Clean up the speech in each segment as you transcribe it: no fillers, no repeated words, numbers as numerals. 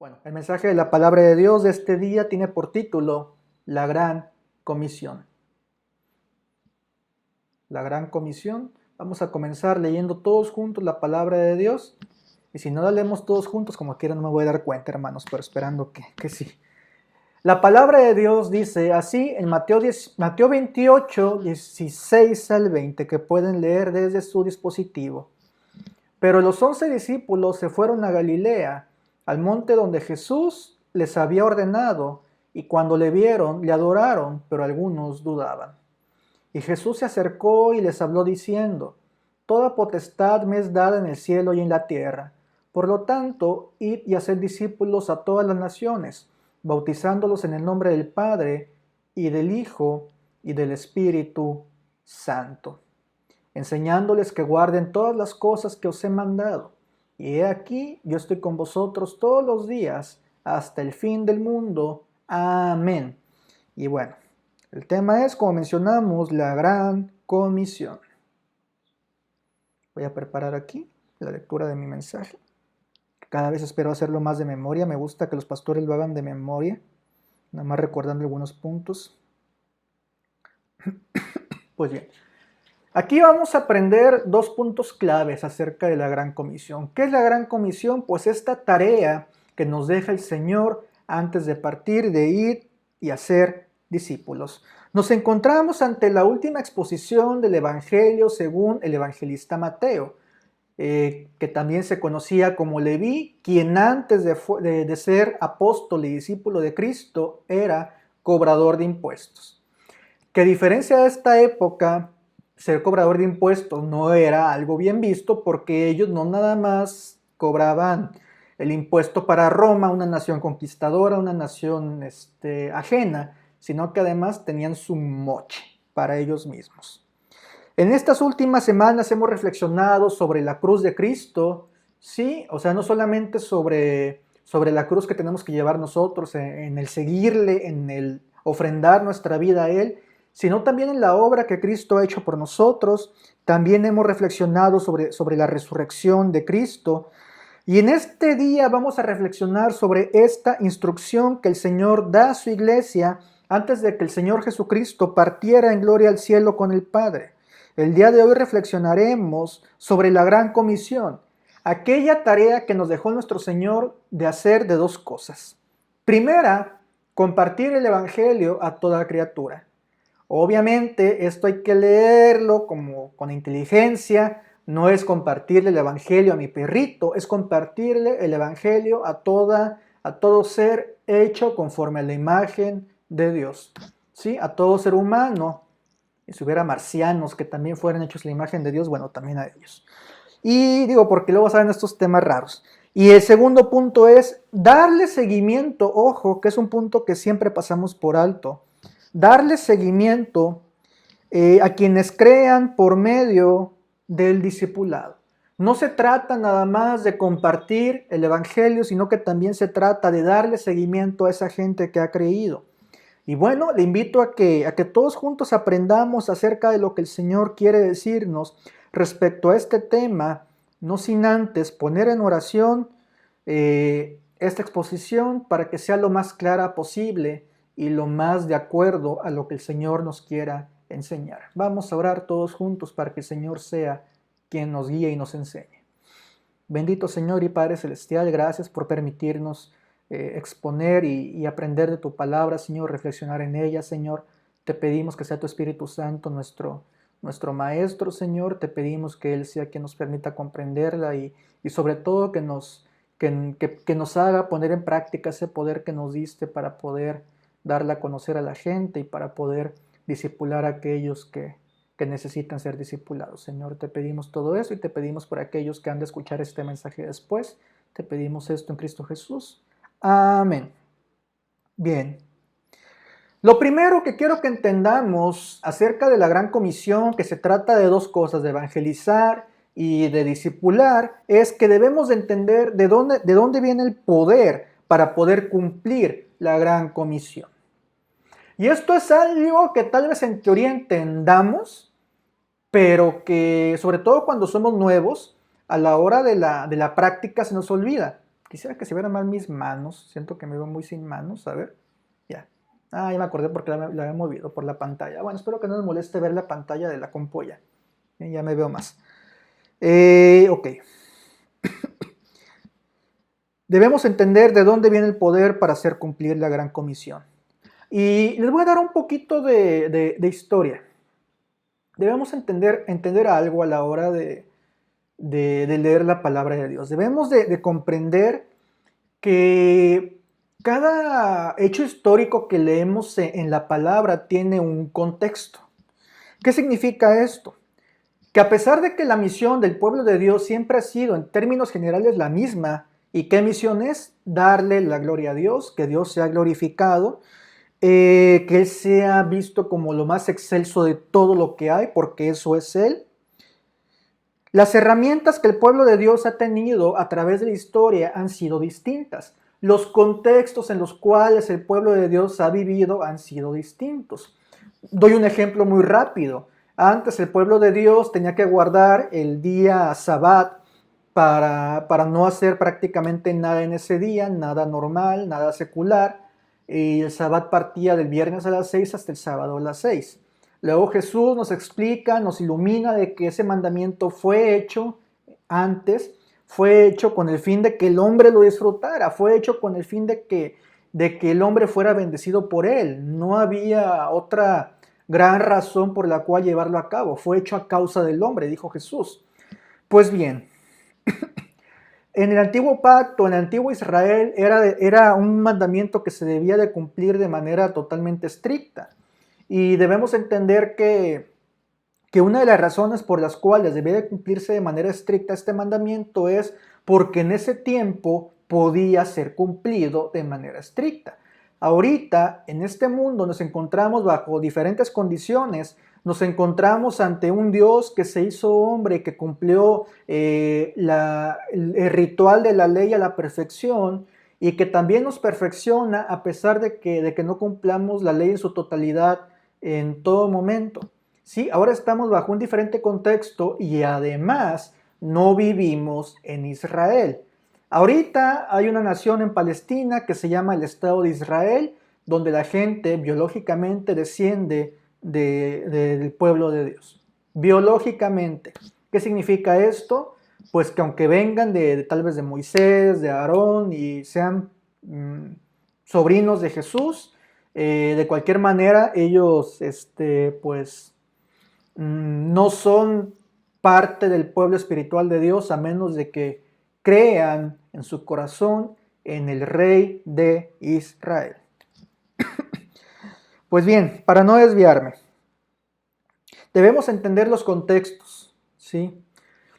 Bueno, el mensaje de la palabra de Dios de este día tiene por título La Gran Comisión. La Gran Comisión. Vamos a comenzar leyendo todos juntos la palabra de Dios. Y si no la leemos todos juntos, como quiera no me voy a dar cuenta, hermanos, pero esperando que sí. La palabra de Dios dice así en Mateo 28, 16 al 20, que pueden leer desde su dispositivo. Pero los 11 discípulos se fueron a Galilea, al monte donde Jesús les había ordenado, y cuando le vieron, le adoraron, pero algunos dudaban. Y Jesús se acercó y les habló diciendo: Toda potestad me es dada en el cielo y en la tierra. Por lo tanto, id y haced discípulos a todas las naciones, bautizándolos en el nombre del Padre, y del Hijo, y del Espíritu Santo, enseñándoles que guarden todas las cosas que os he mandado. Y he aquí, yo estoy con vosotros todos los días, hasta el fin del mundo. Amén. Y bueno, el tema es, como mencionamos, la Gran Comisión. Voy a preparar aquí la lectura de mi mensaje. Cada vez espero hacerlo más de memoria. Me gusta que los pastores lo hagan de memoria, nada más recordando algunos puntos. Pues bien, aquí vamos a aprender dos puntos claves acerca de la Gran Comisión. ¿Qué es la Gran Comisión? Pues esta tarea que nos deja el Señor antes de partir, de ir y hacer discípulos. Nos encontramos ante la última exposición del Evangelio según el evangelista Mateo, que también se conocía como Leví, quien antes de ser apóstol y discípulo de Cristo era cobrador de impuestos. Que a diferencia de esta época, ser cobrador de impuestos no era algo bien visto, porque ellos no nada más cobraban el impuesto para Roma, una nación conquistadora, una nación ajena, sino que además tenían su moche para ellos mismos. En estas últimas semanas hemos reflexionado sobre la cruz de Cristo, ¿sí? O sea, no solamente sobre la cruz que tenemos que llevar nosotros, en el seguirle, en el ofrendar nuestra vida a Él, sino también en la obra que Cristo ha hecho por nosotros. También hemos reflexionado sobre la resurrección de Cristo. Y en este día vamos a reflexionar sobre esta instrucción que el Señor da a su iglesia antes de que el Señor Jesucristo partiera en gloria al cielo con el Padre. El día de hoy reflexionaremos sobre la Gran Comisión, aquella tarea que nos dejó nuestro Señor de hacer de dos cosas. Primera, compartir el Evangelio a toda criatura. Obviamente esto hay que leerlo con inteligencia. No es compartirle el Evangelio a mi perrito, es compartirle el Evangelio a todo ser hecho conforme a la imagen de Dios, ¿sí? A todo ser humano. Y si hubiera marcianos que también fueran hechos a la imagen de Dios, bueno, también a ellos. Y digo, porque luego saben estos temas raros. Y el segundo punto es darle seguimiento, ojo, que es un punto que siempre pasamos por alto. Darle seguimiento a quienes crean por medio del discipulado. No se trata nada más de compartir el Evangelio, sino que también se trata de darle seguimiento a esa gente que ha creído. Y bueno, le invito a que todos juntos aprendamos acerca de lo que el Señor quiere decirnos respecto a este tema, no sin antes poner en oración esta exposición para que sea lo más clara posible y lo más de acuerdo a lo que el Señor nos quiera enseñar. Vamos a orar todos juntos para que el Señor sea quien nos guíe y nos enseñe. Bendito Señor y Padre Celestial, gracias por permitirnos exponer y aprender de tu palabra, Señor, reflexionar en ella, Señor. Te pedimos que sea tu Espíritu Santo nuestro Maestro, Señor. Te pedimos que Él sea quien nos permita comprenderla y sobre todo que nos haga poner en práctica ese poder que nos diste para poder darla a conocer a la gente y para poder discipular a aquellos que necesitan ser discipulados. Señor, te pedimos todo eso y te pedimos por aquellos que han de escuchar este mensaje después. Te pedimos esto en Cristo Jesús. Amén. Bien. Lo primero que quiero que entendamos acerca de la Gran Comisión, que se trata de dos cosas, de evangelizar y de discipular, es que debemos de entender de dónde viene el poder para poder cumplir la Gran Comisión. Y esto es algo que tal vez en teoría entendamos, pero que sobre todo cuando somos nuevos, a la hora de la práctica se nos olvida. Quisiera que se vieran más mis manos. Siento que me veo muy sin manos. A ver. Ya. Ya me acordé porque la había movido por la pantalla. Bueno, espero que no les moleste ver la pantalla de la compolla. Ya me veo más. Ok. Debemos entender de dónde viene el poder para hacer cumplir la gran comisión. Y les voy a dar un poquito de historia. Debemos entender algo a la hora de leer la palabra de Dios. Debemos de comprender que cada hecho histórico que leemos en la palabra tiene un contexto. ¿Qué significa esto? Que a pesar de que la misión del pueblo de Dios siempre ha sido en términos generales la misma, ¿y qué misión es? Darle la gloria a Dios, que Dios sea glorificado, que Él sea visto como lo más excelso de todo lo que hay, porque eso es Él. Las herramientas que el pueblo de Dios ha tenido a través de la historia han sido distintas. Los contextos en los cuales el pueblo de Dios ha vivido han sido distintos. Doy un ejemplo muy rápido. Antes el pueblo de Dios tenía que guardar el día Sabbat para no hacer prácticamente nada en ese día, nada normal, nada secular. Y el Sabbat partía del viernes a las 6 hasta el sábado a las 6. Luego Jesús nos explica, nos ilumina de que ese mandamiento fue hecho antes, fue hecho con el fin de que el hombre lo disfrutara, fue hecho con el fin de que el hombre fuera bendecido por él. No había otra gran razón por la cual llevarlo a cabo, fue hecho a causa del hombre, dijo Jesús. Pues bien, en el antiguo pacto, en el antiguo Israel, era un mandamiento que se debía de cumplir de manera totalmente estricta. Y debemos entender que una de las razones por las cuales debía de cumplirse de manera estricta este mandamiento es porque en ese tiempo podía ser cumplido de manera estricta. Ahorita, en este mundo, nos encontramos bajo diferentes condiciones. Nos encontramos ante un Dios que se hizo hombre, que cumplió el ritual de la ley a la perfección y que también nos perfecciona a pesar de que no cumplamos la ley en su totalidad en todo momento. Sí, ahora estamos bajo un diferente contexto y además no vivimos en Israel. Ahorita hay una nación en Palestina que se llama el Estado de Israel, donde la gente biológicamente desciende del pueblo de Dios. Biológicamente. ¿Qué significa esto? Pues que aunque vengan tal vez de Moisés, de Aarón y sean sobrinos de Jesús, de cualquier manera ellos pues no son parte del pueblo espiritual de Dios a menos de que crean en su corazón en el Rey de Israel. Pues bien, para no desviarme, debemos entender los contextos, ¿sí?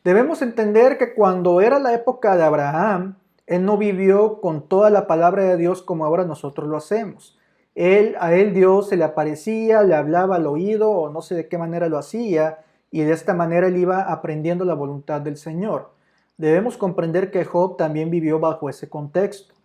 Debemos entender que cuando era la época de Abraham, él no vivió con toda la palabra de Dios como ahora nosotros lo hacemos. A él Dios se le aparecía, le hablaba al oído o no sé de qué manera lo hacía y de esta manera él iba aprendiendo la voluntad del Señor. Debemos comprender que Job también vivió bajo ese contexto.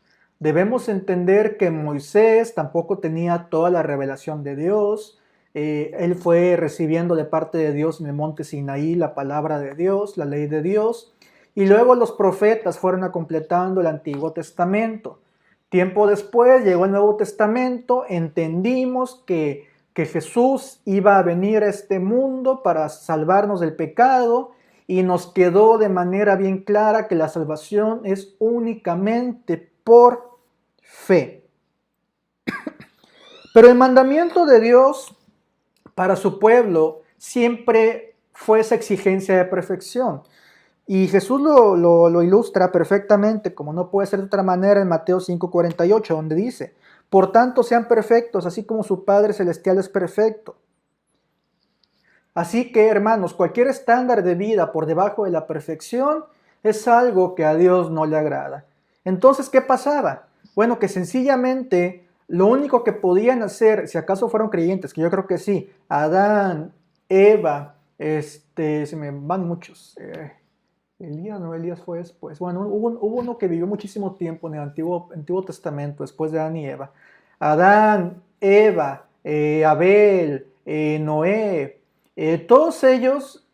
Debemos entender que Moisés tampoco tenía toda la revelación de Dios. Él fue recibiendo de parte de Dios en el monte Sinaí la palabra de Dios, la ley de Dios. Y luego los profetas fueron completando el Antiguo Testamento. Tiempo después llegó el Nuevo Testamento, entendimos que Jesús iba a venir a este mundo para salvarnos del pecado y nos quedó de manera bien clara que la salvación es únicamente por fe. Pero el mandamiento de Dios para su pueblo siempre fue esa exigencia de perfección. Y Jesús lo ilustra perfectamente, como no puede ser de otra manera, en Mateo 5:48, donde dice: por tanto sean perfectos, así como su Padre Celestial es perfecto. Así que, hermanos, cualquier estándar de vida por debajo de la perfección es algo que a Dios no le agrada. Entonces, ¿qué pasaba? Bueno, que sencillamente lo único que podían hacer, si acaso fueron creyentes, que yo creo que sí, Adán, Eva, se me van muchos, Elías fue después. Bueno, hubo uno que vivió muchísimo tiempo en el Antiguo Testamento, después de Adán y Eva. Adán, Eva, Abel, Noé, todos ellos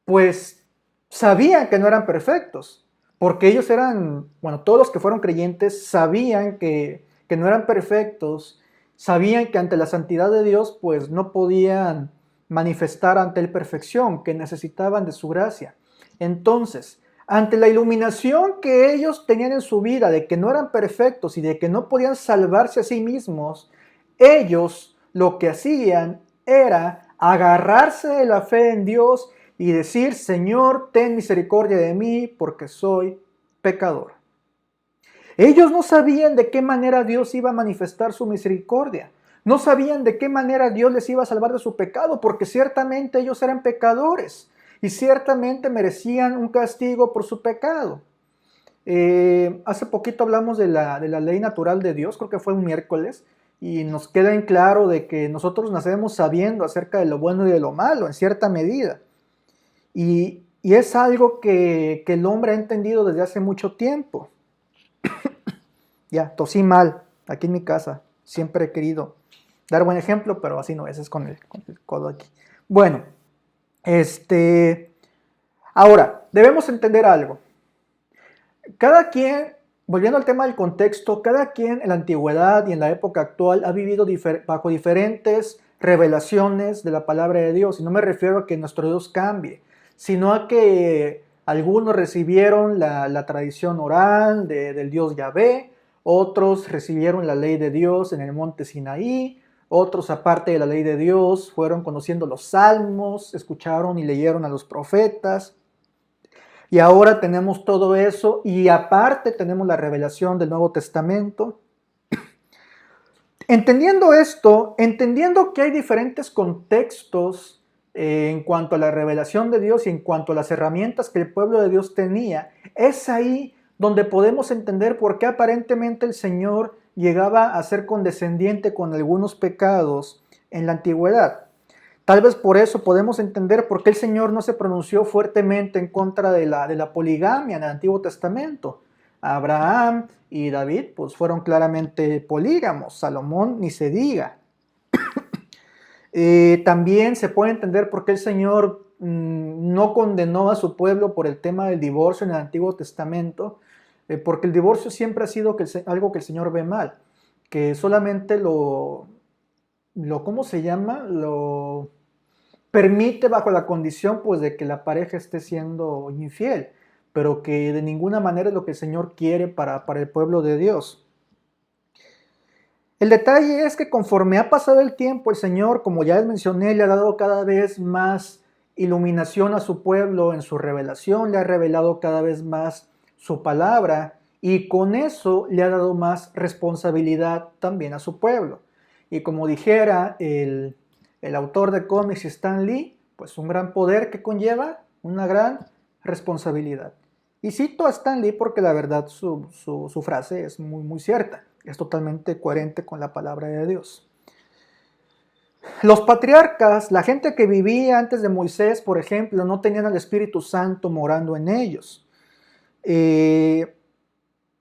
pues sabían que no eran perfectos, porque ellos eran, bueno, todos los que fueron creyentes sabían que no eran perfectos, sabían que ante la santidad de Dios pues no podían manifestar ante él perfección, que necesitaban de su gracia. Entonces, ante la iluminación que ellos tenían en su vida de que no eran perfectos y de que no podían salvarse a sí mismos, ellos lo que hacían era agarrarse de la fe en Dios y decir, Señor, ten misericordia de mí porque soy pecador. Ellos no sabían de qué manera Dios iba a manifestar su misericordia. No sabían de qué manera Dios les iba a salvar de su pecado, porque ciertamente ellos eran pecadores y ciertamente merecían un castigo por su pecado. Hace poquito hablamos de la ley natural de Dios, creo que fue un miércoles, y nos queda en claro de que nosotros nacemos sabiendo acerca de lo bueno y de lo malo, en cierta medida. Y es algo que el hombre ha entendido desde hace mucho tiempo. Ya, tosí mal, aquí en mi casa. Siempre he querido dar buen ejemplo, pero así no es con el codo aquí. Bueno, ahora, debemos entender algo. Cada quien, volviendo al tema del contexto, cada quien en la antigüedad y en la época actual ha vivido bajo diferentes revelaciones de la palabra de Dios. Y no me refiero a que nuestro Dios cambie, sino a que algunos recibieron la tradición oral del Dios Yahvé, otros recibieron la ley de Dios en el monte Sinaí, otros aparte de la ley de Dios fueron conociendo los salmos, escucharon y leyeron a los profetas. Y ahora tenemos todo eso y aparte tenemos la revelación del Nuevo Testamento. Entendiendo esto, entendiendo que hay diferentes contextos en cuanto a la revelación de Dios y en cuanto a las herramientas que el pueblo de Dios tenía, es ahí donde podemos entender por qué aparentemente el Señor llegaba a ser condescendiente con algunos pecados en la antigüedad. Tal vez por eso podemos entender por qué el Señor no se pronunció fuertemente en contra de la poligamia en el Antiguo Testamento. Abraham y David pues fueron claramente polígamos, Salomón ni se diga. También se puede entender por qué el Señor no condenó a su pueblo por el tema del divorcio en el Antiguo Testamento, porque el divorcio siempre ha sido algo que el Señor ve mal, que solamente ¿cómo se llama? Lo permite bajo la condición pues de que la pareja esté siendo infiel, pero que de ninguna manera es lo que el Señor quiere para el pueblo de Dios. El detalle es que conforme ha pasado el tiempo, el Señor, como ya les mencioné, le ha dado cada vez más iluminación a su pueblo en su revelación, le ha revelado cada vez más su palabra y con eso le ha dado más responsabilidad también a su pueblo. Y como dijera el autor de cómics Stan Lee, pues un gran poder que conlleva una gran responsabilidad. Y cito a Stan Lee porque la verdad su frase es muy, muy cierta, es totalmente coherente con la palabra de Dios. Los patriarcas, la gente que vivía antes de Moisés, por ejemplo, no tenían al Espíritu Santo morando en ellos.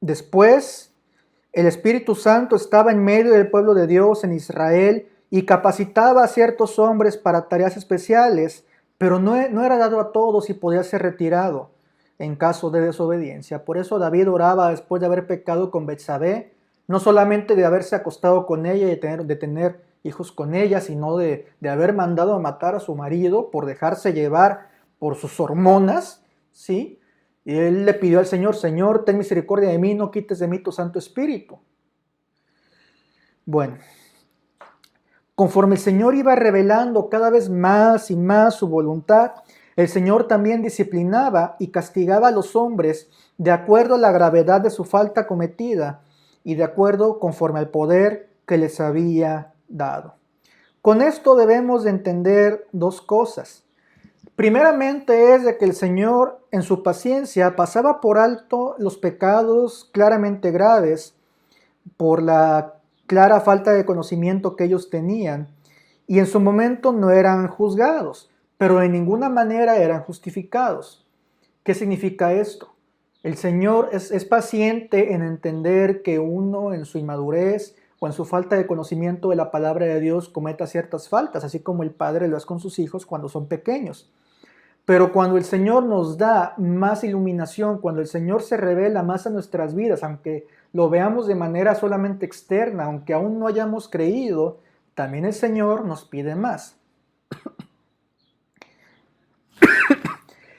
Después, el Espíritu Santo estaba en medio del pueblo de Dios en Israel y capacitaba a ciertos hombres para tareas especiales, pero no era dado a todos y podía ser retirado en caso de desobediencia. Por eso David oraba después de haber pecado con Betsabé, no solamente de haberse acostado con ella y de tener hijos con ella, sino de haber mandado a matar a su marido por dejarse llevar por sus hormonas, ¿sí? Y él le pidió al Señor, Señor, ten misericordia de mí, no quites de mí tu Santo Espíritu. Bueno, conforme el Señor iba revelando cada vez más y más su voluntad, el Señor también disciplinaba y castigaba a los hombres de acuerdo a la gravedad de su falta cometida y de acuerdo conforme al poder que les había dado. Con esto debemos de entender dos cosas. Primeramente es de que el Señor en su paciencia pasaba por alto los pecados claramente graves por la clara falta de conocimiento que ellos tenían y en su momento no eran juzgados, pero de ninguna manera eran justificados. ¿Qué significa esto? El Señor es paciente en entender que uno en su inmadurez o en su falta de conocimiento de la palabra de Dios cometa ciertas faltas, así como el Padre lo es con sus hijos cuando son pequeños. Pero cuando el Señor nos da más iluminación, cuando el Señor se revela más a nuestras vidas, aunque lo veamos de manera solamente externa, aunque aún no hayamos creído, también el Señor nos pide más.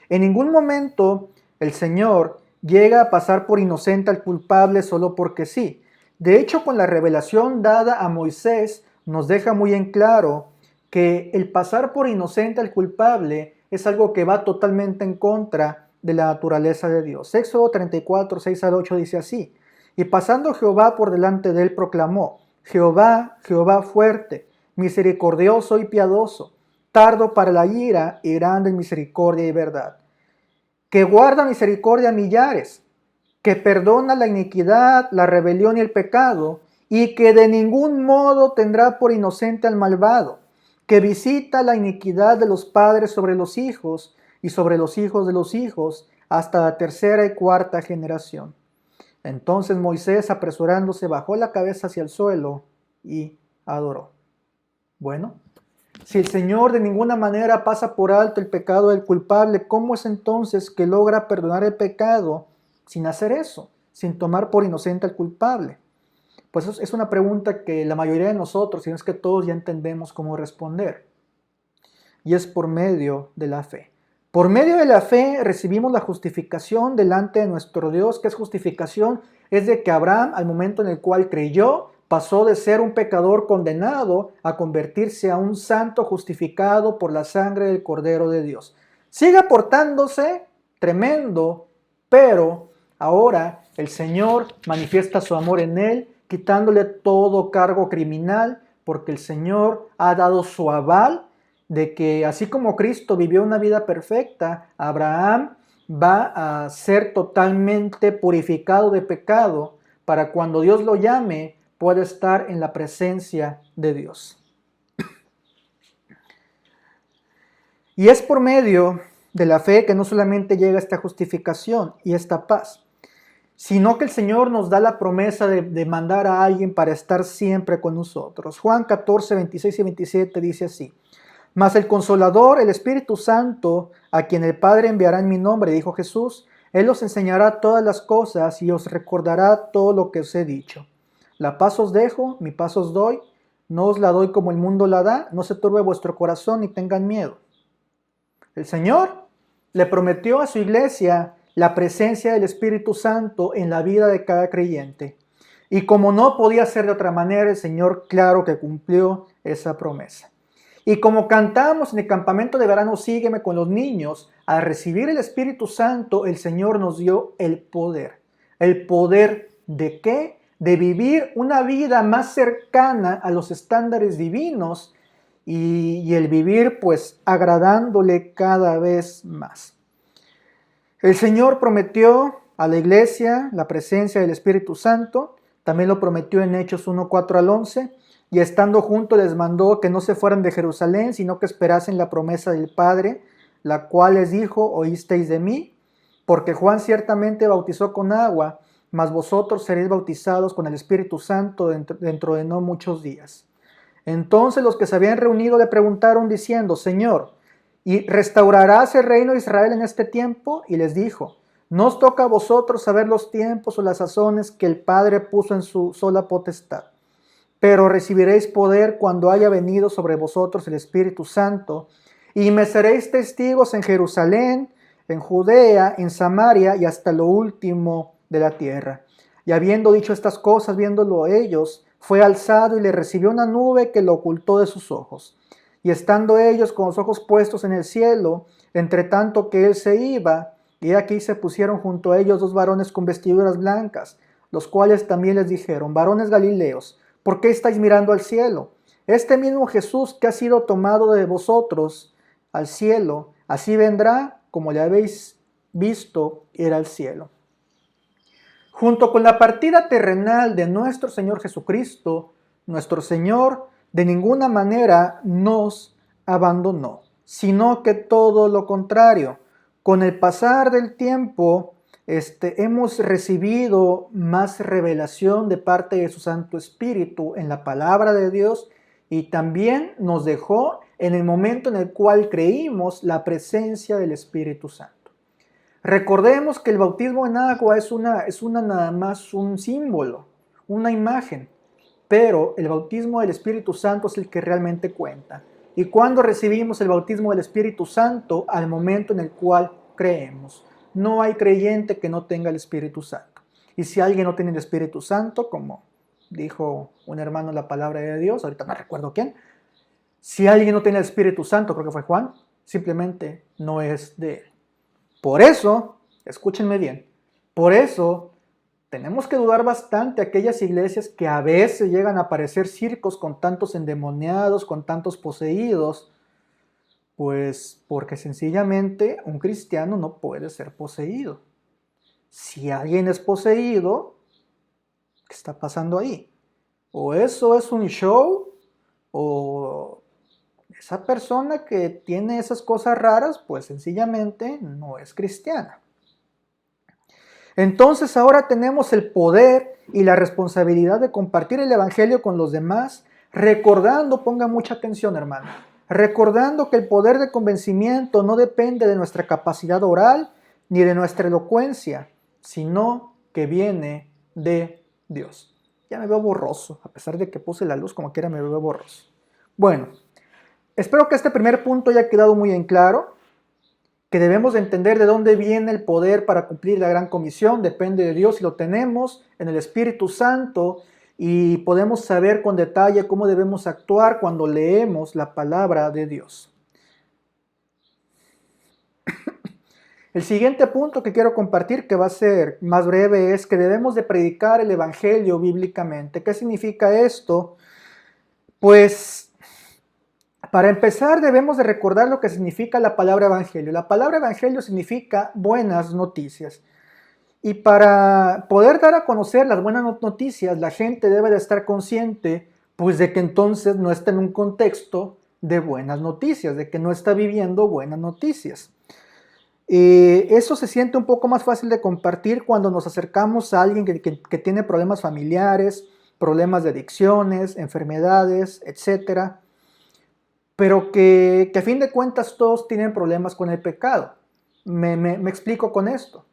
En ningún momento el Señor llega a pasar por inocente al culpable solo porque sí. De hecho, con la revelación dada a Moisés, nos deja muy en claro que el pasar por inocente al culpable es algo que va totalmente en contra de la naturaleza de Dios. Éxodo 34, 6 al 8 dice así: y pasando Jehová por delante de él proclamó: Jehová, Jehová fuerte, misericordioso y piadoso, tardo para la ira y grande en misericordia y verdad, que guarda misericordia a millares, que perdona la iniquidad, la rebelión y el pecado, y que de ningún modo tendrá por inocente al malvado, que visita la iniquidad de los padres sobre los hijos y sobre los hijos de los hijos, hasta la tercera y cuarta generación. Entonces Moisés, apresurándose, bajó la cabeza hacia el suelo y adoró. Bueno, si el Señor de ninguna manera pasa por alto el pecado del culpable, ¿cómo es entonces que logra perdonar el pecado sin hacer eso, sin tomar por inocente al culpable? Pues es una pregunta que la mayoría de nosotros, si no es que todos, ya entendemos cómo responder. Y es por medio de la fe. Por medio de la fe recibimos la justificación delante de nuestro Dios. ¿Qué es justificación? Es de que Abraham, al momento en el cual creyó, pasó de ser un pecador condenado a convertirse a un santo justificado por la sangre del Cordero de Dios. Sigue portándose tremendo, pero ahora el Señor manifiesta su amor en él, quitándole todo cargo criminal, porque el Señor ha dado su aval de que así como Cristo vivió una vida perfecta, Abraham va a ser totalmente purificado de pecado para cuando Dios lo llame pueda estar en la presencia de Dios. Y es por medio de la fe que no solamente llega esta justificación y esta paz, sino que el Señor nos da la promesa de mandar a alguien para estar siempre con nosotros. Juan 14, 26 y 27 dice así: mas el Consolador, el Espíritu Santo, a quien el Padre enviará en mi nombre, dijo Jesús, Él os enseñará todas las cosas y os recordará todo lo que os he dicho. La paz os dejo, mi paz os doy, no os la doy como el mundo la da, no se turbe vuestro corazón ni tengan miedo. El Señor le prometió a su iglesia la presencia del Espíritu Santo en la vida de cada creyente. Y como no podía ser de otra manera, el Señor claro que cumplió esa promesa. Y como cantamos en el campamento de verano Sígueme con los niños, al recibir el Espíritu Santo, el Señor nos dio el poder. ¿El poder de qué? De vivir una vida más cercana a los estándares divinos y el vivir pues agradándole cada vez más. El Señor prometió a la iglesia la presencia del Espíritu Santo, también lo prometió en Hechos 1, 4 al 11, y estando juntos les mandó que no se fueran de Jerusalén, sino que esperasen la promesa del Padre, la cual les dijo: oísteis de mí, porque Juan ciertamente bautizó con agua, mas vosotros seréis bautizados con el Espíritu Santo dentro de no muchos días. Entonces los que se habían reunido le preguntaron diciendo: Señor, ¿y restaurarás el reino de Israel en este tiempo? Y les dijo: no os toca a vosotros saber los tiempos o las sazones que el Padre puso en su sola potestad. Pero recibiréis poder cuando haya venido sobre vosotros el Espíritu Santo, y me seréis testigos en Jerusalén, en Judea, en Samaria y hasta lo último de la tierra. Y habiendo dicho estas cosas, viéndolo ellos, fue alzado y le recibió una nube que lo ocultó de sus ojos. Y estando ellos con los ojos puestos en el cielo, entre tanto que él se iba, y aquí se pusieron junto a ellos dos varones con vestiduras blancas, los cuales también les dijeron: varones galileos, ¿por qué estáis mirando al cielo? Este mismo Jesús que ha sido tomado de vosotros al cielo, así vendrá como le habéis visto ir al cielo. Junto con la partida terrenal de nuestro Señor Jesucristo, nuestro Señor de ninguna manera nos abandonó, sino que todo lo contrario. Con el pasar del tiempo, hemos recibido más revelación de parte de su Santo Espíritu en la palabra de Dios, y también nos dejó en el momento en el cual creímos la presencia del Espíritu Santo. Recordemos que el bautismo en agua es nada más un símbolo, una imagen, pero el bautismo del Espíritu Santo es el que realmente cuenta. ¿Y cuándo recibimos el bautismo del Espíritu Santo? Al momento en el cual creemos. No hay creyente que no tenga el Espíritu Santo. Y si alguien no tiene el Espíritu Santo, como dijo un hermano en la palabra de Dios, ahorita no recuerdo quién, si alguien no tiene el Espíritu Santo, creo que fue Juan, simplemente no es de él. Por eso, escúchenme bien, por eso tenemos que dudar bastante aquellas iglesias que a veces llegan a aparecer circos con tantos endemoniados, con tantos poseídos, pues porque sencillamente un cristiano no puede ser poseído. Si alguien es poseído, ¿qué está pasando ahí? O eso es un show, o esa persona que tiene esas cosas raras, pues sencillamente no es cristiana. Entonces ahora tenemos el poder y la responsabilidad de compartir el Evangelio con los demás, recordando, ponga mucha atención hermano, recordando que el poder de convencimiento no depende de nuestra capacidad oral ni de nuestra elocuencia, sino que viene de Dios. Ya me veo borroso, a pesar de que puse la luz como quiera me veo borroso. Bueno, espero que este primer punto haya quedado muy en claro, que debemos de entender de dónde viene el poder para cumplir la gran comisión, depende de Dios y lo tenemos en el Espíritu Santo y podemos saber con detalle cómo debemos actuar cuando leemos la palabra de Dios. El siguiente punto que quiero compartir, que va a ser más breve, es que debemos de predicar el Evangelio bíblicamente. ¿Qué significa esto? Pues para empezar, debemos de recordar lo que significa la palabra evangelio. La palabra evangelio significa buenas noticias. Y para poder dar a conocer las buenas noticias, la gente debe de estar consciente, pues de que entonces no está en un contexto de buenas noticias, de que no está viviendo buenas noticias. Eso se siente un poco más fácil de compartir cuando nos acercamos a alguien que tiene problemas familiares, problemas de adicciones, enfermedades, etcétera, pero que a fin de cuentas todos tienen problemas con el pecado. Me explico con esto.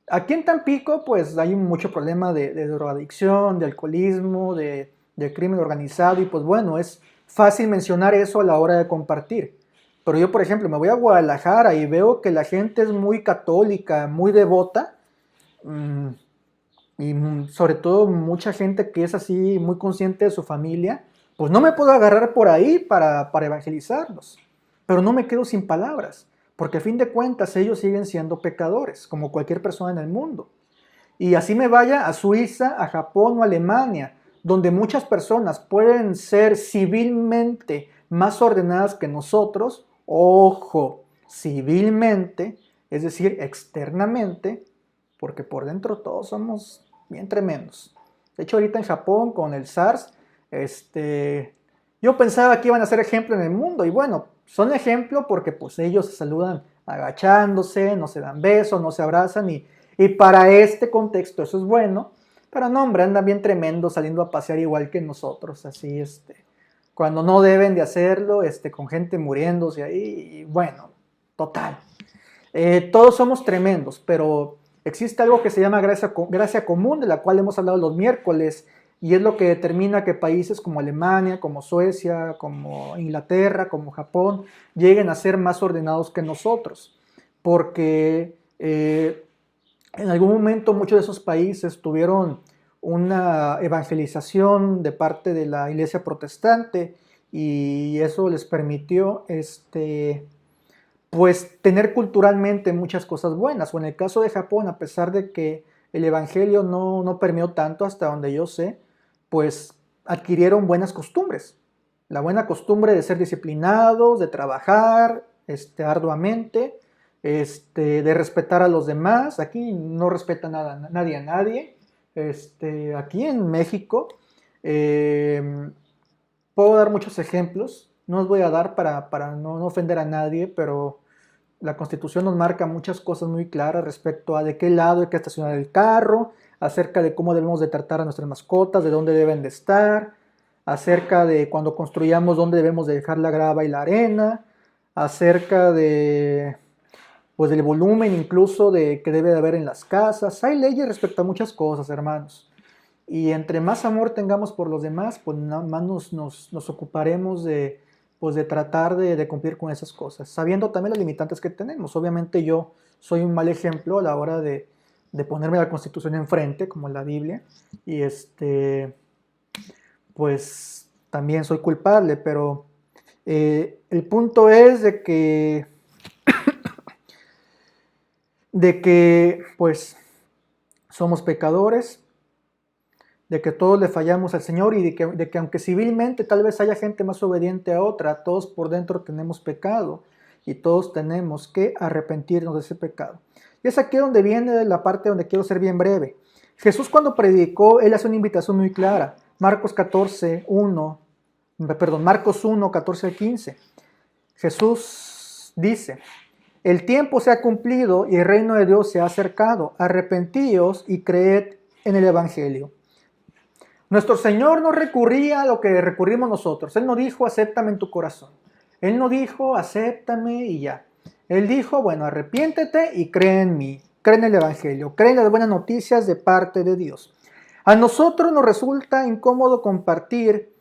Aquí en Tampico pues hay mucho problema de drogadicción, de alcoholismo, de crimen organizado y pues bueno, es fácil mencionar eso a la hora de compartir. Pero yo por ejemplo me voy a Guadalajara y veo que la gente es muy católica, muy devota y sobre todo mucha gente que es así muy consciente de su familia, pues no me puedo agarrar por ahí para evangelizarlos, pero no me quedo sin palabras, porque a fin de cuentas ellos siguen siendo pecadores, como cualquier persona en el mundo. Y así me vaya a Suiza, a Japón o a Alemania, donde muchas personas pueden ser civilmente más ordenadas que nosotros, ojo, civilmente, es decir, externamente, porque por dentro todos somos bien tremendos. De hecho, ahorita en Japón con el SARS, yo pensaba que iban a ser ejemplo en el mundo y bueno, son ejemplo porque pues ellos se saludan agachándose, no se dan besos, no se abrazan y para este contexto eso es bueno, pero no hombre, andan bien tremendos saliendo a pasear igual que nosotros, así cuando no deben de hacerlo, con gente muriéndose ahí, y bueno, total. Todos somos tremendos, pero existe algo que se llama gracia común, de la cual hemos hablado los miércoles, y es lo que determina que países como Alemania, como Suecia, como Inglaterra, como Japón, lleguen a ser más ordenados que nosotros. Porque en algún momento muchos de esos países tuvieron una evangelización de parte de la iglesia protestante y eso les permitió pues tener culturalmente muchas cosas buenas. O en el caso de Japón, a pesar de que el evangelio no permeó tanto hasta donde yo sé, pues adquirieron buenas costumbres. La buena costumbre de ser disciplinados, de trabajar arduamente, de respetar a los demás. Aquí no respeta nadie a nadie. Aquí en México puedo dar muchos ejemplos. No os voy a dar para no ofender a nadie, pero la Constitución nos marca muchas cosas muy claras respecto a de qué lado hay que estacionar el carro, acerca de cómo debemos de tratar a nuestras mascotas, de dónde deben de estar. acerca de cuando construyamos dónde debemos de dejar la grava y la arena, acerca de pues del volumen incluso de que debe de haber en las casas. Hay leyes respecto a muchas cosas, hermanos. Y entre más amor tengamos por los demás, pues más nos ocuparemos de, pues de tratar de cumplir con esas cosas, sabiendo también las limitantes que tenemos. Obviamente yo soy un mal ejemplo a la hora de ponerme la Constitución enfrente, como la Biblia, y pues también soy culpable, pero el punto es de que pues somos pecadores, de que todos le fallamos al Señor y de que aunque civilmente tal vez haya gente más obediente a otra, todos por dentro tenemos pecado y todos tenemos que arrepentirnos de ese pecado. Y es aquí donde viene la parte donde quiero ser bien breve. Jesús cuando predicó, él hace una invitación muy clara. Marcos 1, 14 al 15. Jesús dice: el tiempo se ha cumplido y el reino de Dios se ha acercado. Arrepentíos y creed en el Evangelio. Nuestro Señor no recurría a lo que recurrimos nosotros. Él no dijo, acéptame en tu corazón. Él no dijo, acéptame y ya. Él dijo, bueno, arrepiéntete y cree en mí. Cree en el Evangelio. Cree en las buenas noticias de parte de Dios. A nosotros nos resulta incómodo compartir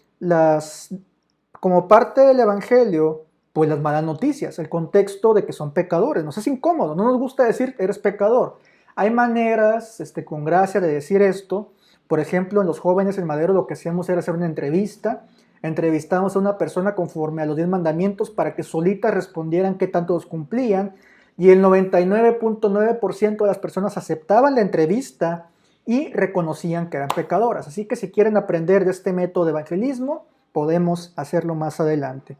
como parte del Evangelio, pues las malas noticias, el contexto de que son pecadores. Nos es incómodo, no nos gusta decir eres pecador. Hay maneras, con gracia, de decir esto. Por ejemplo, en los jóvenes en Madero lo que hacíamos era hacer una entrevista. Entrevistamos a una persona conforme a los 10 mandamientos para que solitas respondieran qué tanto los cumplían. Y el 99.9% de las personas aceptaban la entrevista y reconocían que eran pecadoras. Así que si quieren aprender de este método de evangelismo, podemos hacerlo más adelante.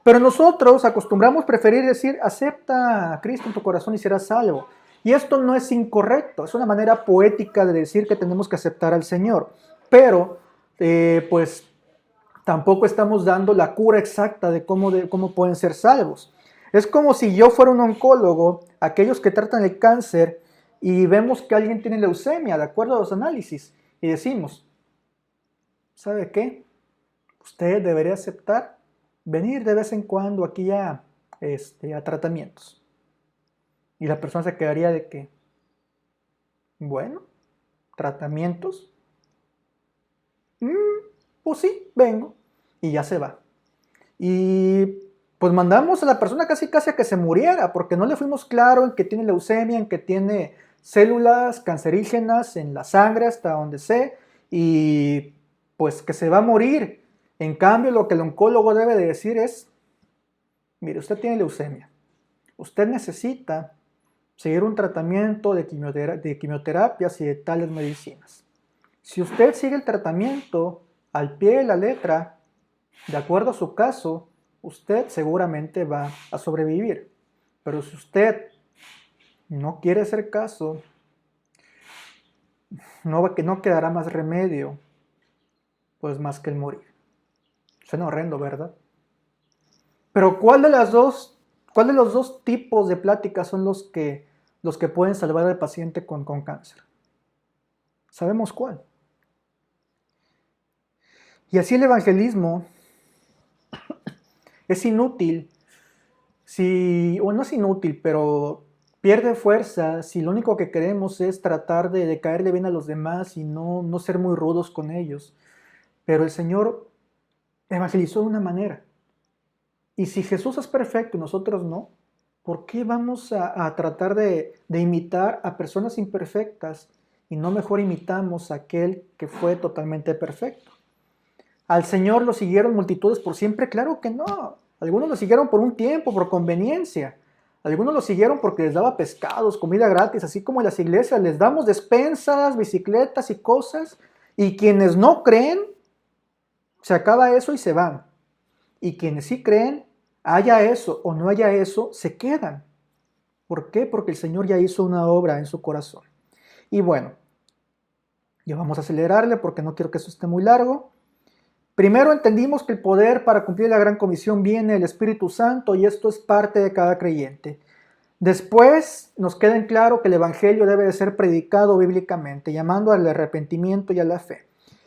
Pero nosotros acostumbramos preferir decir, acepta a Cristo en tu corazón y serás salvo. Y esto no es incorrecto, es una manera poética de decir que tenemos que aceptar al Señor. Pero, pues, tampoco estamos dando la cura exacta de cómo pueden ser salvos. Es como si yo fuera un oncólogo, aquellos que tratan el cáncer, y vemos que alguien tiene leucemia, de acuerdo a los análisis, y decimos, ¿sabe qué? Usted debería aceptar venir de vez en cuando aquí a tratamientos. Y la persona se quedaría de que, bueno, tratamientos, pues sí, vengo. Y ya se va. Y pues mandamos a la persona casi a que se muriera, porque no le fuimos claro en que tiene leucemia, en que tiene células cancerígenas en la sangre hasta donde sé, y pues que se va a morir. En cambio, lo que el oncólogo debe de decir es, mire, usted tiene leucemia, usted necesita seguir un tratamiento de quimioterapias y de tales medicinas. Si usted sigue el tratamiento al pie de la letra, de acuerdo a su caso, usted seguramente va a sobrevivir. Pero si usted no quiere hacer caso, no quedará más remedio, pues más que el morir. Suena horrendo, ¿verdad? Pero ¿cuál de los dos tipos de pláticas son los que pueden salvar al paciente con cáncer? Sabemos cuál. Y así el evangelismo es inútil, o no es inútil, pero pierde fuerza si lo único que queremos es tratar de caerle bien a los demás y no ser muy rudos con ellos. Pero el Señor evangelizó de una manera. Y si Jesús es perfecto y nosotros no, ¿por qué vamos a tratar de imitar a personas imperfectas y no mejor imitamos a aquel que fue totalmente perfecto? ¿Al Señor lo siguieron multitudes por siempre? Claro que no. Algunos lo siguieron por un tiempo, por conveniencia. Algunos lo siguieron porque les daba pescados, comida gratis, así como en las iglesias les damos despensas, bicicletas y cosas. Y quienes no creen, se acaba eso y se van. Y quienes sí creen, haya eso o no haya eso, se quedan. ¿Por qué? Porque el Señor ya hizo una obra en su corazón. Y bueno, ya vamos a acelerarle porque no quiero que eso esté muy largo. Primero entendimos que el poder para cumplir la gran comisión viene del Espíritu Santo y esto es parte de cada creyente. Después nos queda en claro que el Evangelio debe de ser predicado bíblicamente, llamando al arrepentimiento y a la fe.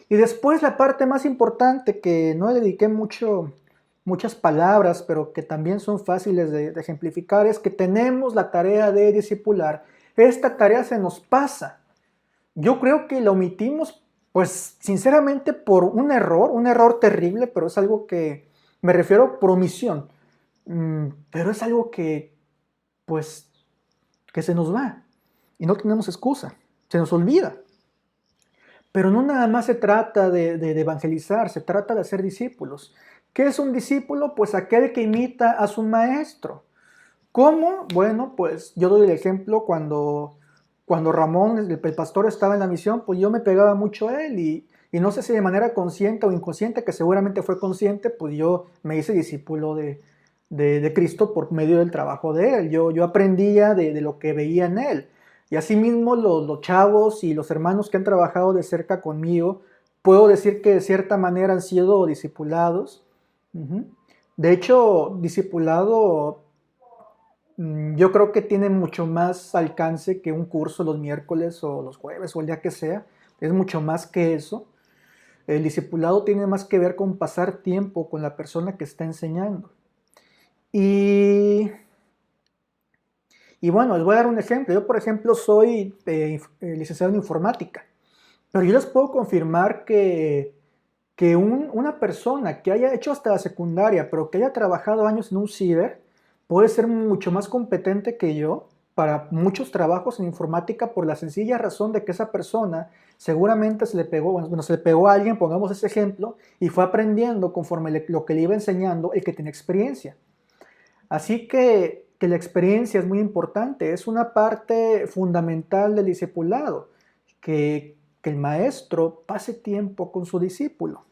Y después la parte más importante, que no le dediqué muchas palabras, pero que también son fáciles de ejemplificar, es que tenemos la tarea de discipular. Esta tarea se nos pasa. Yo creo que la omitimos, pues sinceramente por un error terrible, pero es algo que me refiero por omisión. Pero es algo que, pues, que se nos va y no tenemos excusa, se nos olvida. Pero no nada más se trata de evangelizar, se trata de hacer discípulos. ¿Qué es un discípulo? Pues aquel que imita a su maestro. ¿Cómo? Bueno, pues yo doy el ejemplo cuando Ramón, el pastor, estaba en la misión, pues yo me pegaba mucho a él y no sé si de manera consciente o inconsciente, que seguramente fue consciente, pues yo me hice discípulo de Cristo por medio del trabajo de él. Yo aprendía de lo que veía en él. Y asimismo los chavos y los hermanos que han trabajado de cerca conmigo, puedo decir que de cierta manera han sido discipulados. Uh-huh. De hecho, discipulado yo creo que tiene mucho más alcance que un curso los miércoles o los jueves o el día que sea. Es mucho más que eso. El discipulado tiene más que ver con pasar tiempo con la persona que está enseñando. Y, y bueno, les voy a dar un ejemplo. Yo, por ejemplo, soy licenciado en informática, pero yo les puedo confirmar que una persona que haya hecho hasta la secundaria, pero que haya trabajado años en un ciber, puede ser mucho más competente que yo para muchos trabajos en informática por la sencilla razón de que esa persona seguramente se le pegó, bueno, se le pegó a alguien, pongamos ese ejemplo, y fue aprendiendo conforme lo que le iba enseñando el que tiene experiencia. Así que la experiencia es muy importante, es una parte fundamental del discipulado, que el maestro pase tiempo con su discípulo.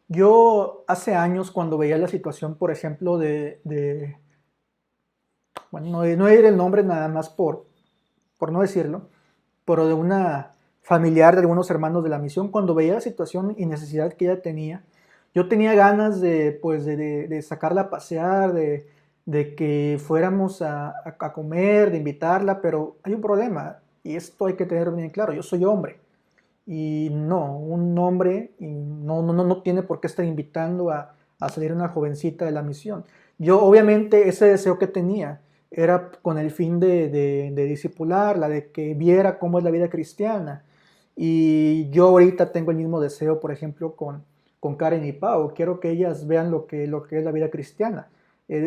Yo hace años cuando veía la situación, por ejemplo, bueno, no voy a ir el nombre nada más por no decirlo, pero de una familiar de algunos hermanos de la misión, cuando veía la situación y necesidad que ella tenía, yo tenía ganas de sacarla a pasear, de que fuéramos a comer, de invitarla, pero hay un problema, y esto hay que tener bien claro, yo soy hombre. Y no, un hombre no tiene por qué estar invitando a salir una jovencita de la misión. Yo obviamente ese deseo que tenía era con el fin de discipularla, de que viera cómo es la vida cristiana. Y yo ahorita tengo el mismo deseo, por ejemplo, con Karen y Pau. Quiero que ellas vean lo que es la vida cristiana.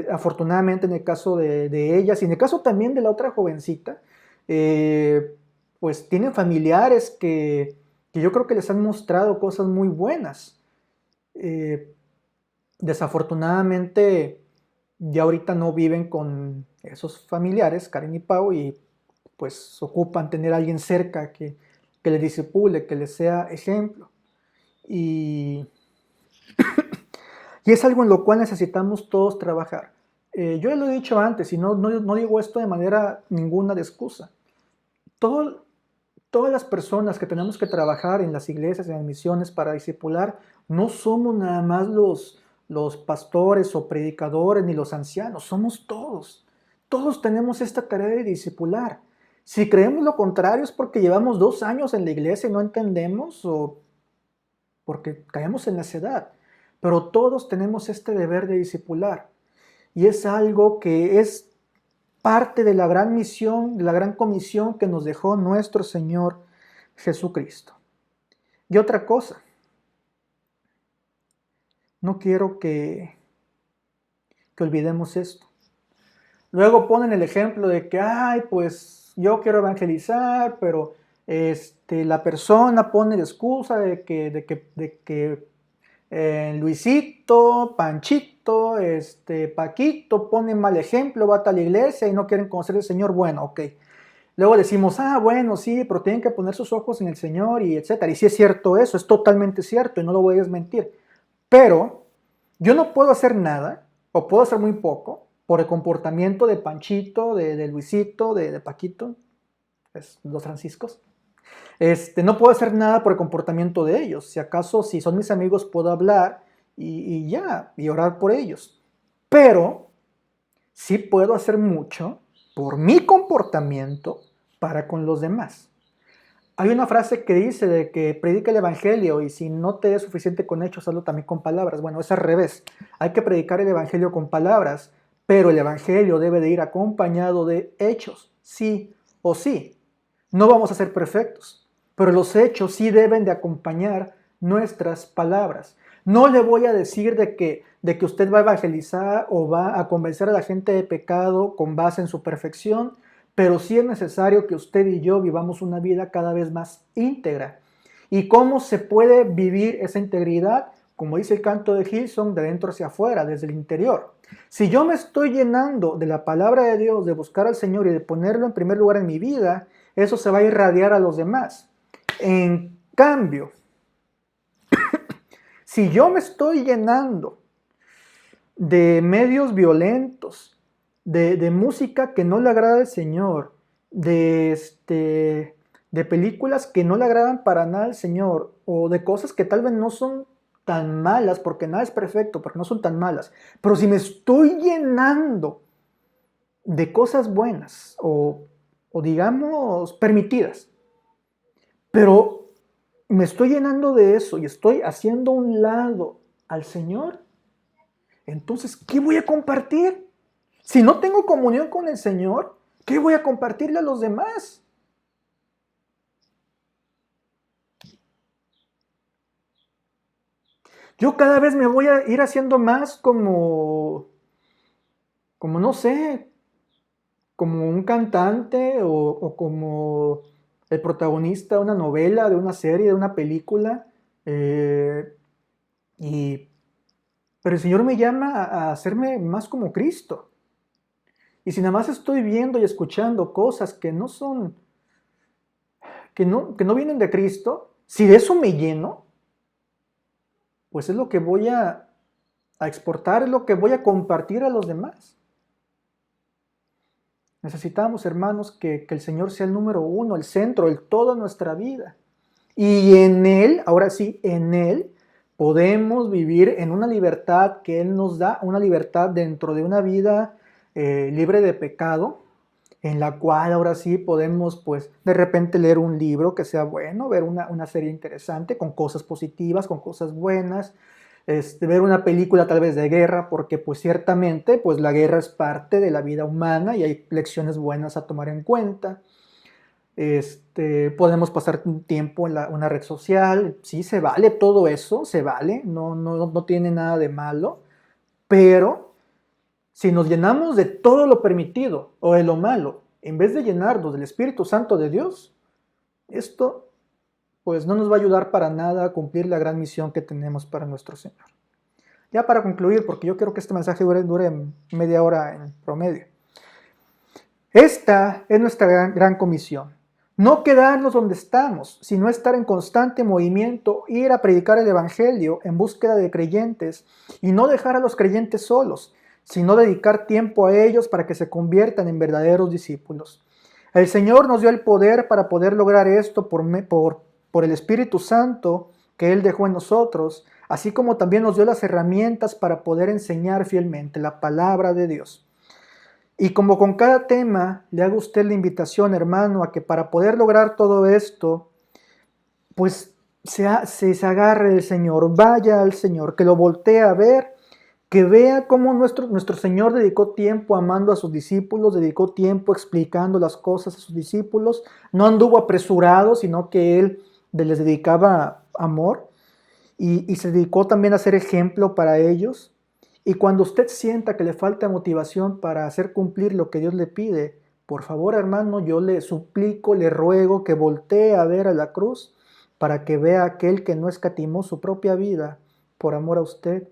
Afortunadamente en el caso de ellas y en el caso también de la otra jovencita, pues tienen familiares que yo creo que les han mostrado cosas muy buenas. Eh, Desafortunadamente, ya ahorita no viven con esos familiares, Karen y Pau, y pues ocupan tener a alguien cerca que les disipule, que les sea ejemplo. Y, y es algo en lo cual necesitamos todos trabajar. Yo ya lo he dicho antes y no digo esto de manera ninguna de excusa. Todo, Todas las personas que tenemos que trabajar en las iglesias, en las misiones para discipular, no somos nada más los pastores o predicadores ni los ancianos, somos todos. Todos tenemos esta tarea de discipular. Si creemos lo contrario es porque llevamos 2 años en la iglesia y no entendemos o porque caemos en la necedad. Pero todos tenemos este deber de discipular. Y es algo que es parte de la gran misión, de la gran comisión que nos dejó nuestro Señor Jesucristo. Y otra cosa, no quiero que olvidemos esto. Luego ponen el ejemplo de que, ay, pues yo quiero evangelizar, pero la persona pone la excusa de que Luisito, Panchito, Paquito ponen mal ejemplo, va a tal iglesia y no quieren conocer al Señor. Bueno, ok. Luego decimos, bueno, sí, pero tienen que poner sus ojos en el Señor y etcétera. Y sí es cierto eso, es totalmente cierto y no lo voy a desmentir. Pero yo no puedo hacer nada, o puedo hacer muy poco, por el comportamiento de Panchito, de Luisito, de Paquito, los Franciscos. No puedo hacer nada por el comportamiento de ellos. Si acaso, si son mis amigos, puedo hablar y ya, y orar por ellos. Pero sí puedo hacer mucho por mi comportamiento para con los demás. Hay una frase que dice de que predica el evangelio y si no te es suficiente con hechos, hazlo también con palabras. Bueno, es al revés. Hay que predicar el evangelio con palabras, pero el evangelio debe de ir acompañado de hechos, sí o sí. No vamos a ser perfectos, pero los hechos sí deben de acompañar nuestras palabras. No le voy a decir de que usted va a evangelizar o va a convencer a la gente de pecado con base en su perfección, pero sí es necesario que usted y yo vivamos una vida cada vez más íntegra. ¿Y cómo se puede vivir esa integridad? Como dice el canto de Hillsong, de dentro hacia afuera, desde el interior. Si yo me estoy llenando de la palabra de Dios, de buscar al Señor y de ponerlo en primer lugar en mi vida, eso se va a irradiar a los demás. En cambio, si yo me estoy llenando de medios violentos, de música que no le agrada al Señor, de películas que no le agradan para nada al Señor, o de cosas que tal vez no son tan malas, porque nada es perfecto, porque no son tan malas, pero si me estoy llenando de cosas buenas, o digamos permitidas, pero me estoy llenando de eso y estoy haciendo a un lado al Señor, entonces, ¿qué voy a compartir? Si no tengo comunión con el Señor, ¿qué voy a compartirle a los demás? Yo cada vez me voy a ir haciendo más como no sé, como un cantante o como el protagonista de una novela, de una serie, de una película. eh, y, pero el Señor me llama a hacerme más como Cristo. Y si nada más estoy viendo y escuchando cosas que no vienen de Cristo, si de eso me lleno, pues es lo que voy a exportar, es lo que voy a compartir a los demás. Necesitamos, hermanos, que el Señor sea el número uno, el centro, el todo de nuestra vida. Y en Él, ahora sí, en Él podemos vivir en una libertad que Él nos da, una libertad dentro de una vida libre de pecado, en la cual ahora sí podemos, pues, de repente leer un libro que sea bueno, ver una serie interesante con cosas positivas, con cosas buenas, ver una película tal vez de guerra, porque pues ciertamente, pues la guerra es parte de la vida humana y hay lecciones buenas a tomar en cuenta. Podemos pasar un tiempo en una red social, sí, se vale todo eso, se vale, no tiene nada de malo, pero si nos llenamos de todo lo permitido o de lo malo, en vez de llenarnos del Espíritu Santo de Dios, esto pues no nos va a ayudar para nada a cumplir la gran misión que tenemos para nuestro Señor. Ya para concluir, porque yo quiero que este mensaje dure media hora en promedio. Esta es nuestra gran comisión. No quedarnos donde estamos, sino estar en constante movimiento, ir a predicar el Evangelio en búsqueda de creyentes y no dejar a los creyentes solos, sino dedicar tiempo a ellos para que se conviertan en verdaderos discípulos. El Señor nos dio el poder para poder lograr esto por el Espíritu Santo que Él dejó en nosotros, así como también nos dio las herramientas para poder enseñar fielmente la palabra de Dios. Y como con cada tema, le hago a usted la invitación, hermano, a que para poder lograr todo esto, pues se agarre el Señor, vaya al Señor, que lo voltee a ver, que vea cómo nuestro Señor dedicó tiempo amando a sus discípulos, dedicó tiempo explicando las cosas a sus discípulos, no anduvo apresurado, sino que Él les dedicaba amor y se dedicó también a ser ejemplo para ellos. Y cuando usted sienta que le falta motivación para hacer cumplir lo que Dios le pide, por favor, hermano, yo le suplico, le ruego que voltee a ver a la cruz para que vea a aquel que no escatimó su propia vida por amor a usted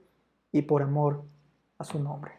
y por amor a su nombre.